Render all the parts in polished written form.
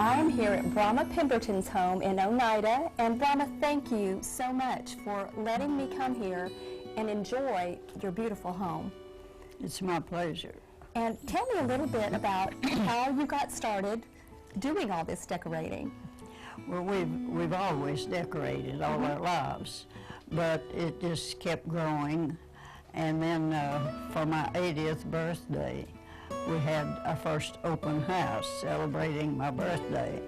I am here at Bromma Pemberton's home in Oneida, and Bromma, thank you so much for letting me come here and enjoy your beautiful home. It's my pleasure. And tell me a little bit about how you got started doing all this decorating. Well, we've always decorated all our lives, but it just kept growing. And then for my 80th birthday, we had our first open house celebrating my birthday,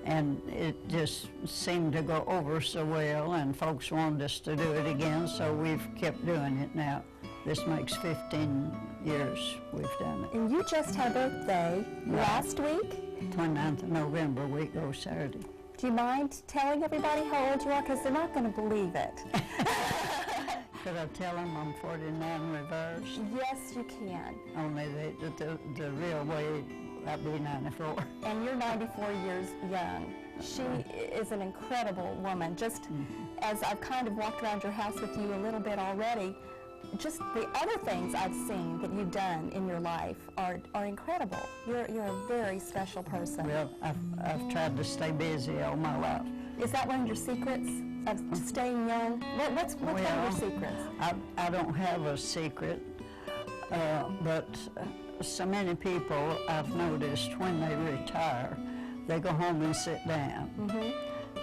and it just seemed to go over so well, and folks wanted us to do it again, so we've kept doing it now. This makes 15 years we've done it. And you just had a birthday last week? 29th of November, week goes Saturday. Do you mind telling everybody how old you are? Because they're not going to believe it. Could I tell them I'm 49 reversed? Yes, you can. Only the real way, I'd be 94. And you're 94 years young. She is an incredible woman. Just as I've kind of walked around your house with you a little bit already, just the other things I've seen that you've done in your life are incredible. You're a very special person. Well, I've tried to stay busy all my life. Is that one of your secrets of staying young? What's one of your secrets? I don't have a secret, but so many people I've noticed when they retire, they go home and sit down.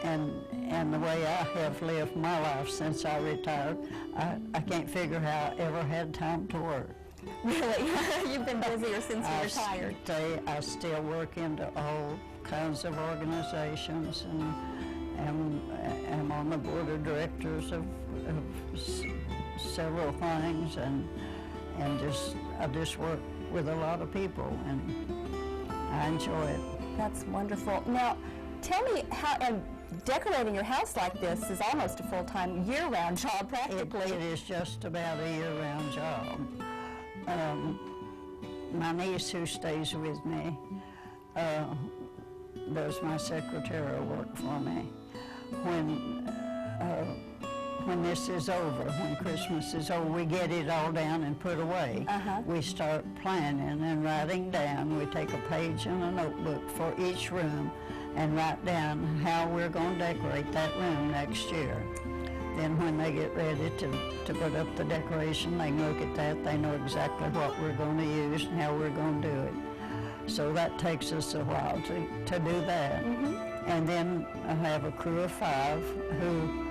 And the way I have lived my life since I retired, I can't figure how I ever had time to work. Really? You've been busier since you retired. I still work into all kinds of organizations, and I'm on the board of directors of several things, and I just work with a lot of people, and I enjoy it. That's wonderful. Now, tell me how, and decorating your house like this is almost a full-time, year-round job, practically. It is just about a year-round job. My niece, who stays with me, does my secretarial work for me. When this is over, when Christmas is over, we get it all down and put away. We start planning and writing down. We take a page and a notebook for each room and write down how we're going to decorate that room next year. Then when they get ready to put up the decoration, they can look at that. They know exactly what we're going to use and how we're going to do it. So that takes us a while to do that. And then I have a crew of 5 who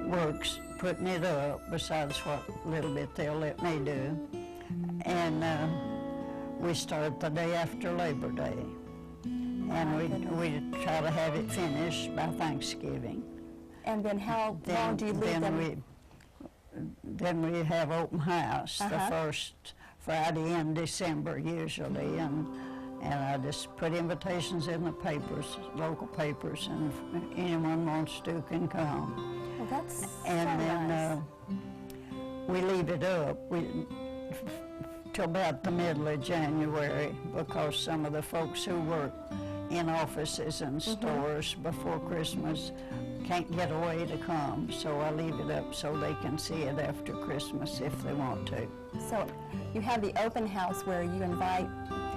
works putting it up, besides what little bit they'll let me do. And we start the day after Labor Day. And we try to have it finished by Thanksgiving. And then how long do you leave them? Then we have open house the first Friday in December usually, and I just put invitations in the papers, local papers, and if anyone wants to can come. Well, that's and so then nice. We leave it up till about the middle of January, because some of the folks who work in offices and stores before Christmas can't get away to come, so I leave it up so they can see it after Christmas if they want to. So you have the open house where you invite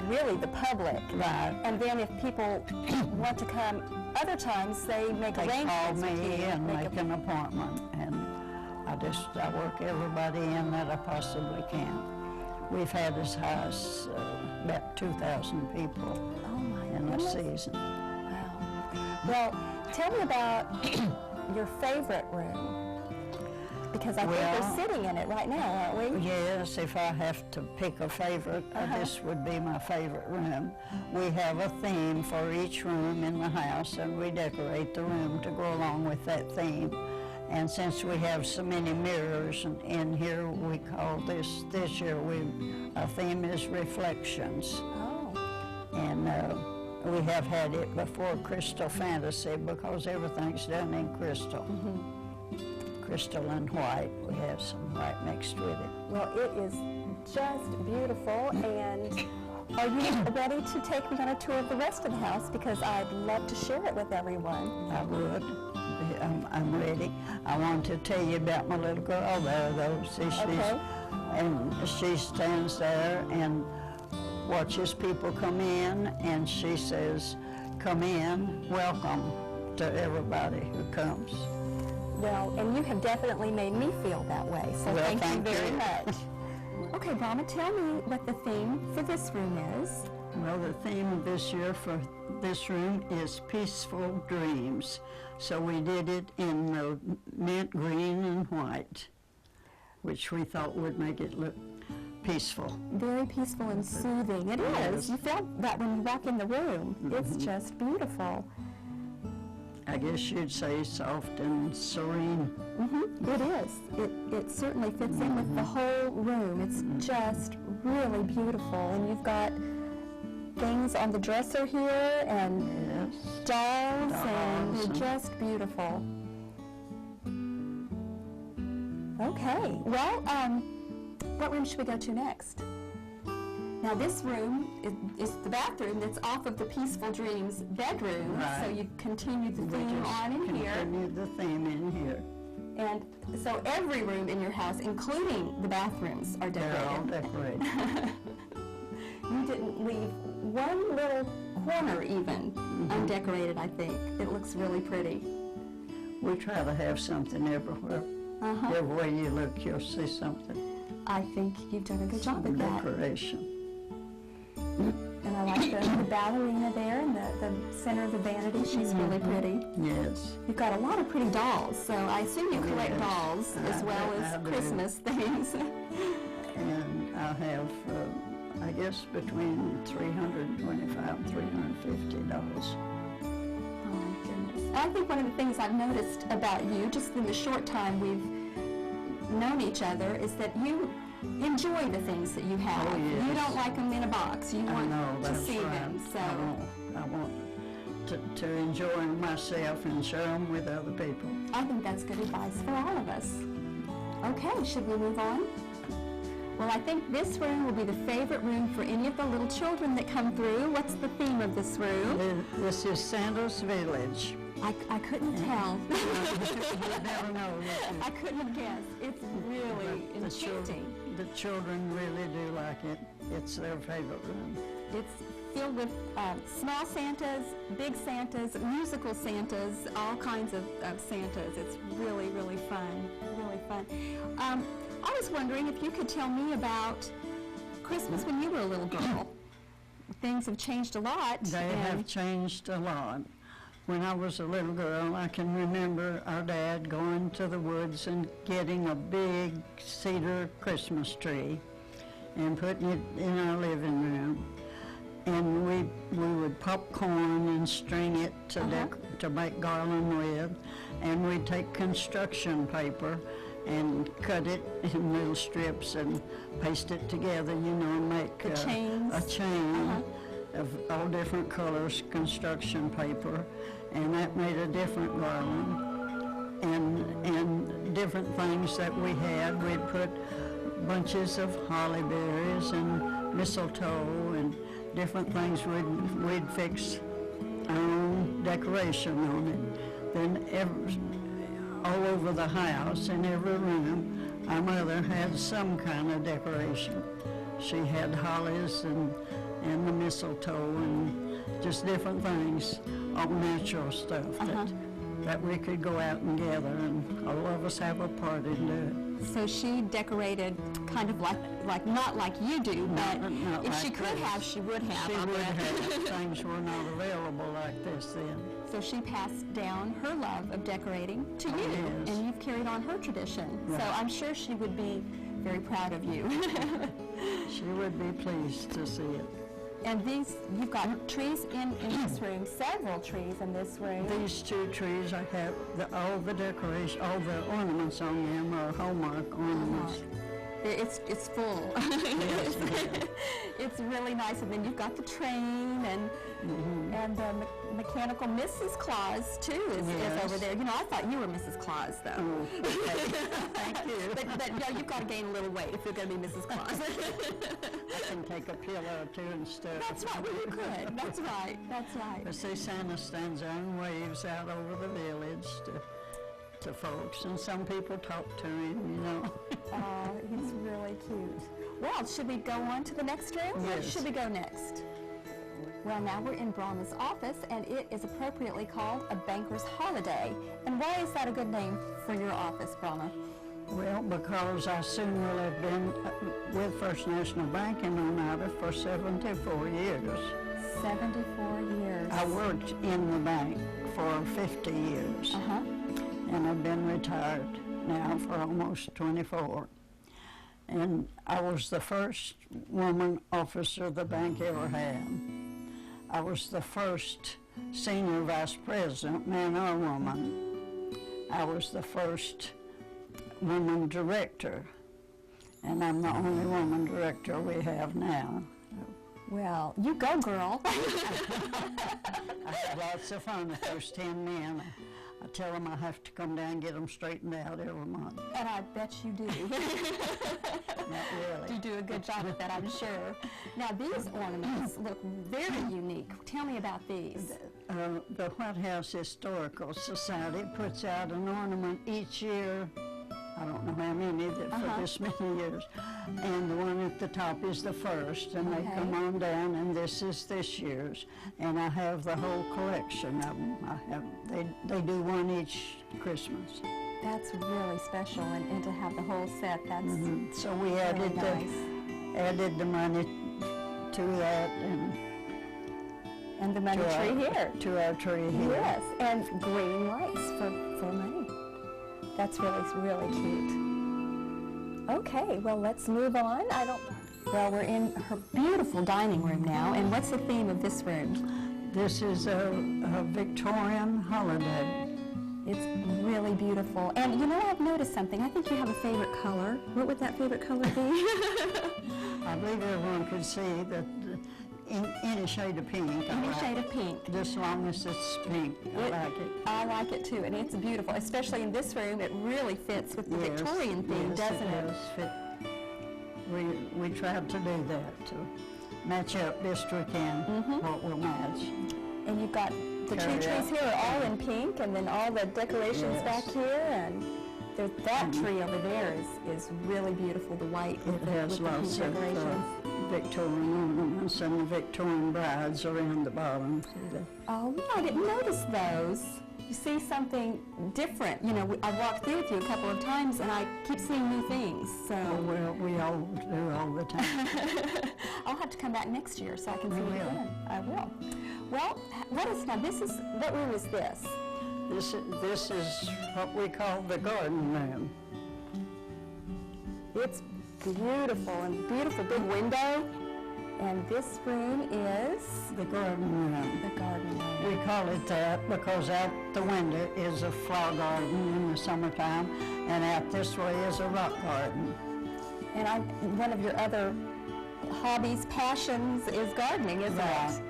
really the public. Right. And then if people want to come other times, they make arrangements with you. They call me and make an appointment, and I work everybody in that I possibly can. We've had as high as about 2,000 people in the season. Wow. Well, tell me about your favorite room, because I think we're sitting in it right now, aren't we? Yes, if I have to pick a favorite, this would be my favorite room. We have a theme for each room in the house, and we decorate the room to go along with that theme. And since we have so many mirrors in here, we call this year, our theme is Reflections. And we have had it before Crystal Fantasy, because everything's done in crystal. Crystal and white. We have some white mixed with it. Well, it is just beautiful. And are you ready to take me on a tour of the rest of the house? Because I'd love to share it with everyone. I would. I'm ready. I want to tell you about my little girl there, though. See, she stands there and watches people come in, and she says, come in, welcome to everybody who comes. Well, and you have definitely made me feel that way, so Well, thank you thank very you. much. Okay, Bromma, tell me what the theme for this room is. Well, the theme of this year for this room is Peaceful Dreams. So we did it in the mint green and white, which we thought would make it look peaceful. Very peaceful and soothing. It is. You feel that when you walk in the room. It's just beautiful. I guess you'd say soft and serene. It is. It certainly fits in with the whole room. It's just really beautiful. And you've got things on the dresser here and dolls, and they're just beautiful. Okay. Well, what room should we go to next? Now this room is the bathroom that's off of the Peaceful Dreams bedroom, so you continue the theme on in here. Continue the theme in here. And so every room in your house, including the bathrooms, are decorated. They're all decorated. You didn't leave one little corner even undecorated, I think. It looks really pretty. We try to have something everywhere. Everywhere you look, you'll see something. I think you've done a good job at that. Decoration. And I like the ballerina there in the center of the vanity. She's really pretty. Yes. You've got a lot of pretty dolls, so I assume you collect dolls as well as Christmas things. And I have, I guess, between 325 and 350 dolls. Oh my goodness. I think one of the things I've noticed about you, just in the short time we've known each other, is that you enjoy the things that you have. Oh, yes. You don't like them in a box. You want to see them. So I want to enjoy myself and share them with other people. I think that's good advice for all of us. Okay, should we move on? Well, I think this room will be the favorite room for any of the little children that come through. What's the theme of this room? This is Santa's Village. I couldn't tell. You never know. I couldn't have guessed. It's really enchanting. The children really do like it. It's their favorite room. It's filled with small Santas, big Santas, musical Santas, all kinds of Santas. It's really, really fun. Really fun. I was wondering if you could tell me about Christmas when you were a little girl. Things have changed a lot. They have changed a lot. When I was a little girl, I can remember our dad going to the woods and getting a big cedar Christmas tree and putting it in our living room. And we would pop corn and string it to make garland with. And we'd take construction paper and cut it in little strips and paste it together, and make a chain of all different colors, construction paper, and that made a different garland. And different things that we had, we'd put bunches of holly berries and mistletoe and different things. We'd fix our own decoration on it. Then all over the house, in every room, our mother had some kind of decoration. She had hollies and the mistletoe and just different things, all natural stuff that we could go out and gather, and all of us have a part in it. So she decorated kind of like not like you do, but not if like she could have, she would have. She would have. Things were not available like this then. So she passed down her love of decorating to you, Yes. and you've carried on her tradition. Right. So I'm sure she would be very proud of you. She would be pleased to see it. And you've got trees in this room, several trees in this room. These two trees, I have all the decoration, all the ornaments on them are Hallmark ornaments. It's full. Yes, It's really nice. And then you've got the train and the mechanical Mrs. Claus too is over there. I thought you were Mrs. Claus though. Oh, okay. Thank you. But you've got to gain a little weight if you're going to be Mrs. Claus. I can take a pillow or two and stuff. That's right. Well, you could. That's right. That's right. But see, Santa stands there and waves out over the village to folks, and some people talk to him, Oh, he's really cute. Well, should we go on to the next room? Where Yes. should we go next? Well, now we're in Bromma's office, and it is appropriately called a banker's holiday. And why is that a good name for your office, Bromma? Well, because I soon will have been with First National Bank in Oneida for 74 years. 74 years. I worked in the bank for 50 years. And I've been retired now for almost 24. And I was the first woman officer the bank ever had. I was the first senior vice president, man or woman. I was the first woman director, and I'm the only woman director we have now. Well, you go, girl. I have lots of fun with those 10 men. I tell them I have to come down and get them straightened out every month. And I bet you do. Not really. You do a good job with that, I'm sure. Now, these ornaments look very unique. Tell me about these. The White House Historical Society puts out an ornament each year. I don't know how many for this many years. And the one at the top is the first, and they come on down, and this is this year's. And I have the whole collection of them. They do one each Christmas. That's really special, and to have the whole set, that's So we really added nice. added the money to that, And the money tree here. To our tree here. Yes, and green lights for money. That's really cute. Okay, well, let's move on. Well, we're in her beautiful dining room now, and what's the theme of this room? This is a Victorian holiday. It's really beautiful. And you know, I've noticed something. I think you have a favorite color. What would that favorite color be? I believe everyone could see that in any shade of pink. Any shade of pink. Just as long as it's pink, I like it. I like it too, and it's beautiful. Especially in this room, it really fits with the Victorian theme, doesn't it? Does fit. We tried to do that to match up best we can what will match. And you've got the two trees here are all in pink, and then all the decorations back here, and that tree over there is really beautiful. The white with the pink decorations. Victorian ornaments and the Victorian brides around the bottom. Oh, yeah, I didn't notice those. You see something different. You know, I walked through with you a couple of times, and I keep seeing new things. So. Well, we all do all the time. I'll have to come back next year so I can see it again. I will. Well, what room is this? This is what we call the garden room. It's beautiful, and beautiful big window. And this room is? The garden room. The garden room. We call it that because out the window is a flower garden in the summertime, and out this way is a rock garden. And one of your other hobbies, passions, is gardening, isn't it?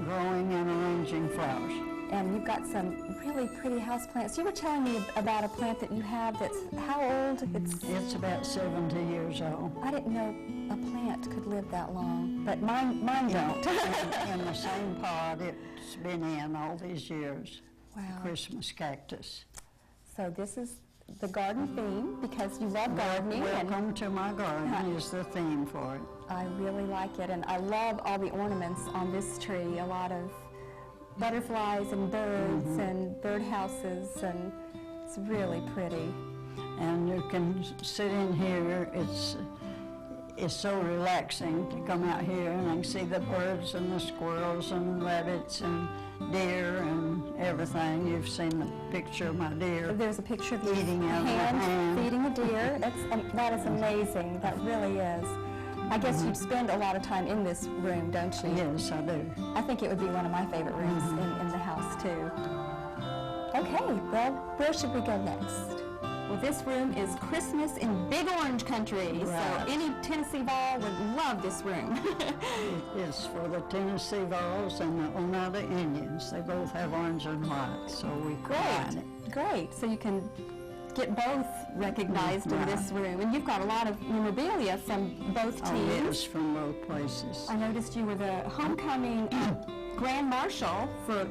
Growing and arranging flowers. And you've got some really pretty houseplants. You were telling me about a plant that you have that's how old? It's about 70 years old. I didn't know a plant could live that long, but mine don't. In the same pot it's been in all these years. Wow. Christmas cactus. So this is the garden theme because you love gardening. Welcome to my garden is the theme for it. I really like it, and I love all the ornaments on this tree. A lot of butterflies and birds and birdhouses, and it's really pretty. And you can sit in here. It's so relaxing to come out here and I can see the birds and the squirrels and rabbits and deer and everything. You've seen the picture of my deer. There's a picture of you eating out of the hand. feeding a deer. That is amazing. That really is. I guess you spend a lot of time in this room, don't you? Yes, I do. I think it would be one of my favorite rooms in the house, too. Okay, well, where should we go next? Well, this room is Christmas in Big Orange Country, so any Tennessee Vol would love this room. It is for the Tennessee Vols and the Oneida Indians. They both have orange and white, so we combine it. Great, so you can get both recognized in this room. And you've got a lot of memorabilia from both teams. Oh, yes, from both places. I noticed you were the homecoming Grand Marshal for the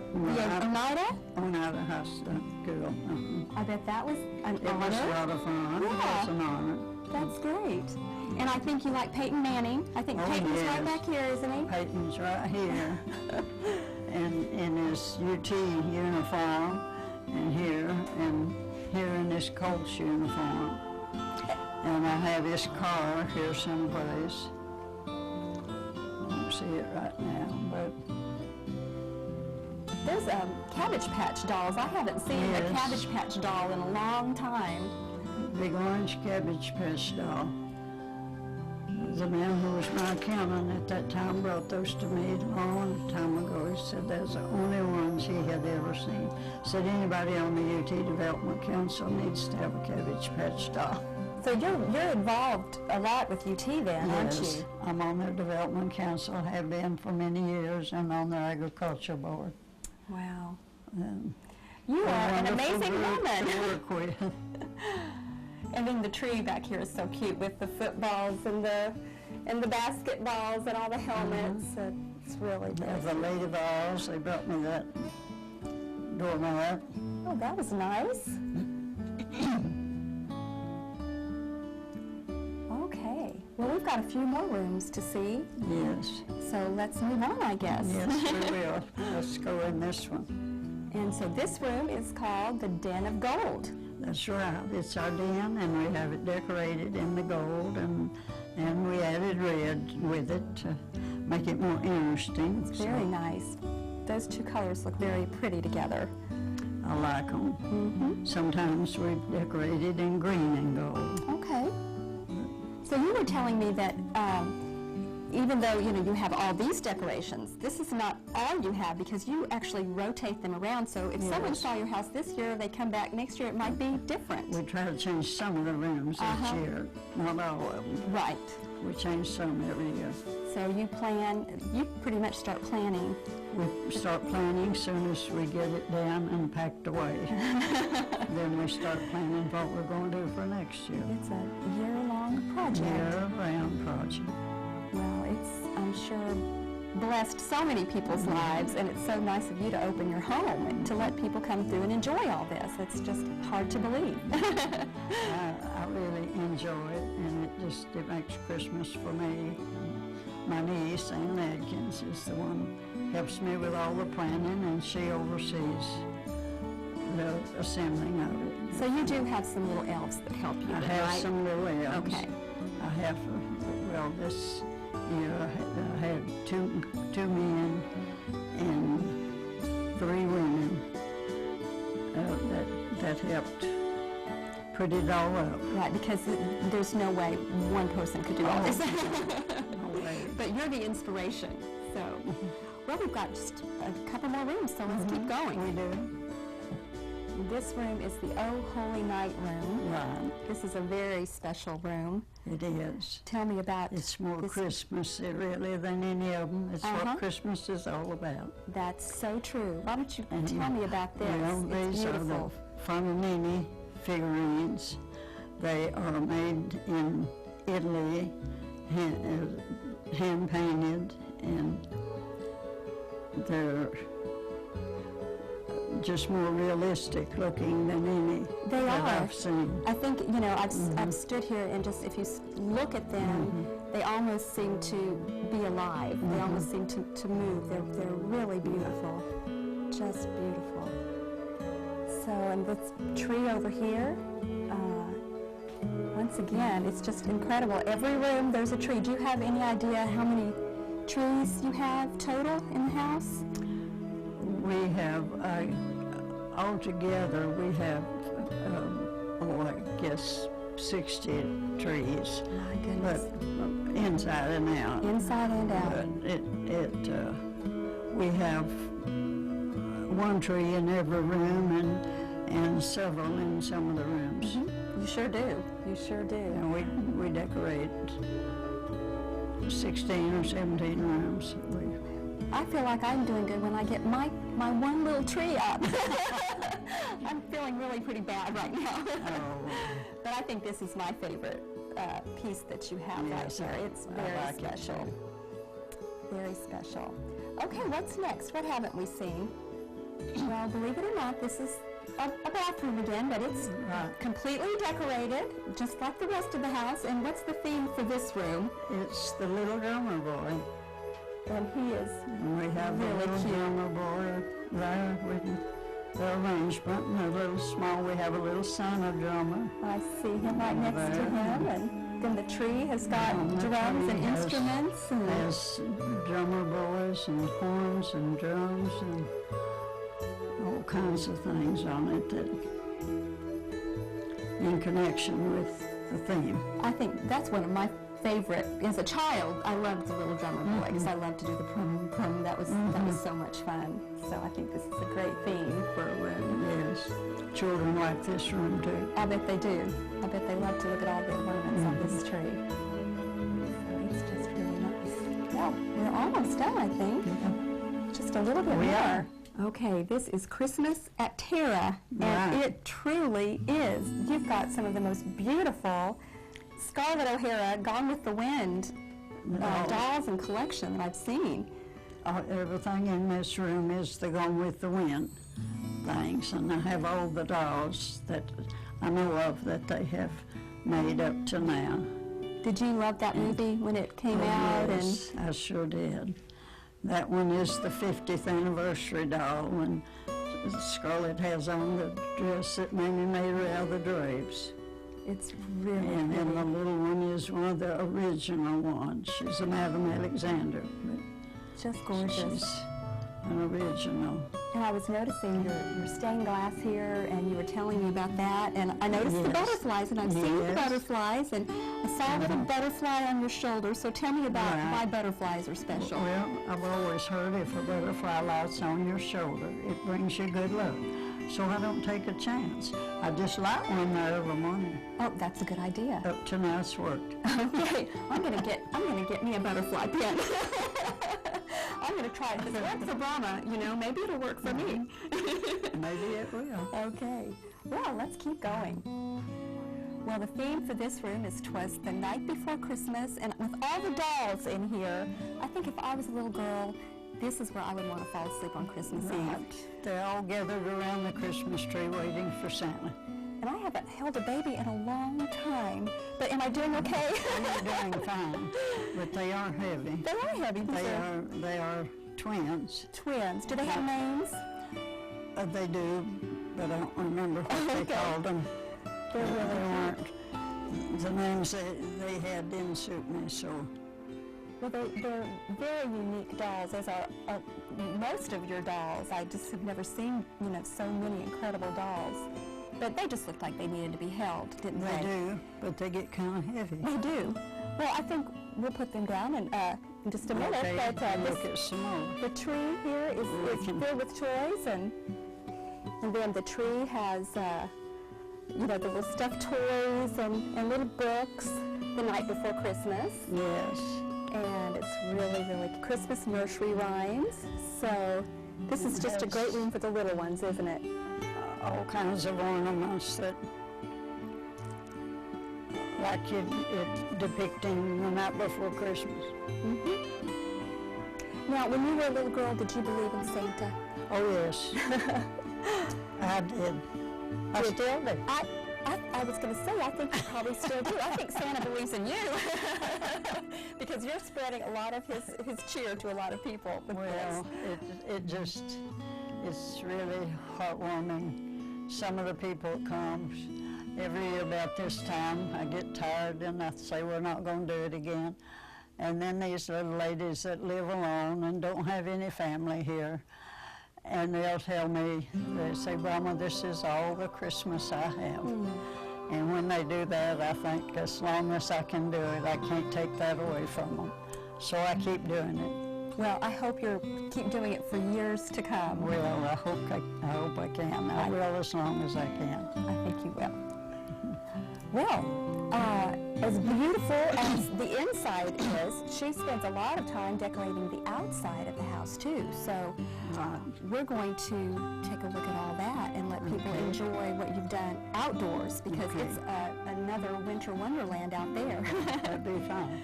Oneida High School. I bet that was an It honor. was a lot of fun. Yeah. It was an honor. That's great. And I think you like Peyton Manning. I think Oh, Peyton's yes. right back here, isn't he? Peyton's right here, and in his UT uniform, and here in his Colts uniform. And I have his car here someplace. I don't see it right now, but There's Cabbage Patch dolls. I haven't seen a Yes. Cabbage Patch doll in a long time. big orange Cabbage Patch doll. The man who was my accountant at that time brought those to me a long time ago. He said that's the only ones he had ever seen. Said anybody on the UT Development Council needs to have a Cabbage Patch doll. So you're involved a lot with UT then, aren't Yes, you? I'm on the Development Council, have been for many years, and on the Agriculture Board. Wow. And You a are an wonderful amazing group woman. to work with. And then the tree back here is so cute with the footballs and the basketballs and all the helmets. It's really Of nice. the Lady Balls, they brought me that doormat. Oh, that was nice. Okay. Well, we've got a few more rooms to see, Yes, so let's move on, I guess. yes, we will. Let's go in this one. And so this room is called the Den of Gold. That's right. It's our den, and we have it decorated in the gold, and we added red with it to make it more interesting. It's very nice. Those two colors look very pretty together. I like them. Sometimes we decorate it in green and gold. Okay. So you were telling me that even though you have all these decorations, this is not all you have because you actually rotate them around. So if someone Yes. saw your house this year, they come back next year, it might be different. We try to change some of the rooms each year, not all of them. Right. We change some every year. So you pretty much start planning. We start planning as soon as we get it down and packed away. Then we start planning what we're going to do for next year. It's a year-long project. Year-round project. Well, it's, I'm sure, blessed so many people's lives, and it's so nice of you to open your home and to let people come through and enjoy all this. It's just hard to believe. I really enjoy it, and it makes Christmas for me. My niece, Ann Adkins, is the one who helps me with all the planning, and she oversees the assembling of it. So you do have some little elves that help you, I then, have right? some little elves. Okay. I have, this year I had two men and 3 women that helped put it all up. Right, because there's no way one person could do all this. No way. But you're the inspiration. So, well, we've got just a couple more rooms, so let's keep going. We do. This room is the Oh Holy Night room. Right. This is a very special room. It is. Tell me about It's more this. Christmas really than any of them. It's Uh-huh. what Christmas is all about. That's so true. Why don't you And, tell me about this? Well, It's these are beautiful. the Fananini figurines. They are made in Italy, hand painted, and they're just more realistic looking than any They that are. I've seen. I think, I've stood here and just, if you look at them, they almost seem to be alive. They almost seem to move. They're really beautiful. Just beautiful. So, and this tree over here, once again, it's just incredible. Every room there's a tree. Do you have any idea how many trees you have total in the house? We have, altogether, we have, I guess 60 trees. My But goodness. inside and out. Inside and out. But we have one tree in every room and several in some of the rooms. You sure do. You sure do. And we decorate 16 or 17 rooms. I feel like I'm doing good when I get my one little tree up. I'm feeling really pretty bad right now. But I think this is my favorite piece that you have Yes, right here. It's I very like it special. too. Very special. Okay, what's next? What haven't we seen? Well, believe it or not, this is a bathroom again, but it's completely decorated, just like the rest of the house. And what's the theme for this room? It's the little drummer boy. And he is We have the really little cute. drummer boy there with the arrangement, and a little small, we have a little son, a drummer. I see him right next to him, and then the tree has got And the drums and tree has- instruments. And Has drummer boys and horns and drums and all kinds of things on it that in connection with the theme. I think that's one of my favorite. As a child, I loved the little drummer boy because I loved to do the prum prum. That was so much fun. So I think this is a great theme for a room. Yes, children like this room too. I bet they do. I bet they love to look at all the ornaments on this tree. So it's just really nice. Well, we're almost done, I think. Just a little bit We more. are. Okay, this is Christmas at Terra, and Right. it truly is. You've got some of the most beautiful Scarlett O'Hara, Gone with the Wind dolls and collection that I've seen. Everything in this room is the Gone with the Wind things, and I have all the dolls that I know of that they have made up to now. Did you love that movie when it came out? Yes, I sure did. That one is the 50th anniversary doll, and Scarlett has on the dress that Mamie made her out of the drapes. It's really And then pretty. the little one is one of the original ones. She's a Madam Alexander, but Just gorgeous. she's an original. And I was noticing your stained glass here, and you were telling me about that. And I noticed the Yes. butterflies, and I've seen the Yes. butterflies, and I saw a little butterfly on your shoulder. So tell me about Right. why butterflies are special. Well, I've always heard if a butterfly lights on your shoulder, it brings you good luck. So I don't take a chance. I just light one there every morning. Oh, that's a good idea. Up to now it's worked. Okay, I'm gonna get me a butterfly pin. I'm gonna try it. If it worked for Bromma, maybe it'll work for me. Maybe it will. Okay. Well, let's keep going. Well, the theme for this room is 'Twas the Night Before Christmas, and with all the dolls in here, I think if I was a little girl, this is where I would want to fall asleep on Christmas Eve. They're all gathered around the Christmas tree waiting for Santa. And I haven't held a baby in a long time, but am I doing okay? They're doing fine, but they are heavy. They are heavy. These are They are twins. twins. Do they have names? They do, but I don't remember what they Okay. called them. They're They really weren't. The names they had didn't suit me, so. Well, they're very unique dolls, as are most of your dolls. I just have never seen, so many incredible dolls. But they just looked like they needed to be held, didn't they? They do, but they get kind of heavy. They do. Well, I think we'll put them down in just a minute. Okay, But look at some more. the tree here is filled with toys, and then the tree has, the little stuffed toys and little books. The night before Christmas. Yes. And it's really, really Christmas nursery rhymes. So this is just a great room for the little ones, isn't it? All kinds of ornaments that, like it depicting the night before Christmas. Now, when you were a little girl, did you believe in Santa? Oh yes, I did. I still do. I was going to say, I think you probably still do. I think Santa believes in you because you're spreading a lot of his cheer to a lot of people with Well, this. it's really heartwarming. Some of the people that come every year about this time, I get tired and I say we're not going to do it again. And then these little ladies that live alone and don't have any family here, and they'll tell me, they say, Bromma, this is all the Christmas I have. And when they do that, I think as long as I can do it, I can't take that away from them. So I keep doing it. Well, I hope you keep doing it for years to come. Well, I hope I can. I will as long as I can. I think you will. Well, as beautiful as the inside is, she spends a lot of time decorating the outside of the house too. So we're going to take a look at all that and let people enjoy what you've done outdoors, because it's another winter wonderland out there. That'd be fine.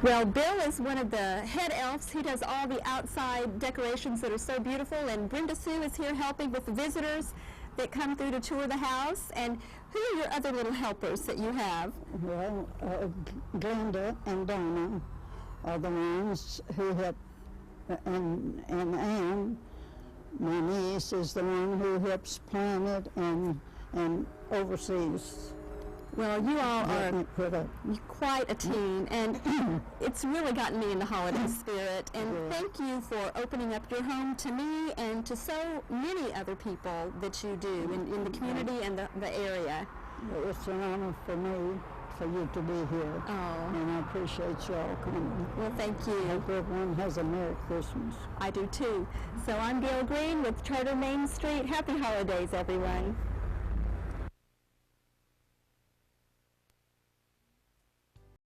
Well, Bill is one of the head elves. He does all the outside decorations that are so beautiful, and Brenda Sue is here helping with the visitors that come through to tour the house. And who are your other little helpers that you have? Well, Glenda and Donna are the ones who help, and Ann, my niece, is the one who helps plan it and oversees. Well, you all are put up. quite a team, and it's really gotten me in the holiday spirit. And thank you for opening up your home to me and to so many other people that you do in the community and the area. It's an honor for me, for you to be here. Oh. And I appreciate you all coming. Well, thank you. Hope everyone has a Merry Christmas. I do too. So I'm Gayle Greene with Charter Main Street. Happy holidays, everyone.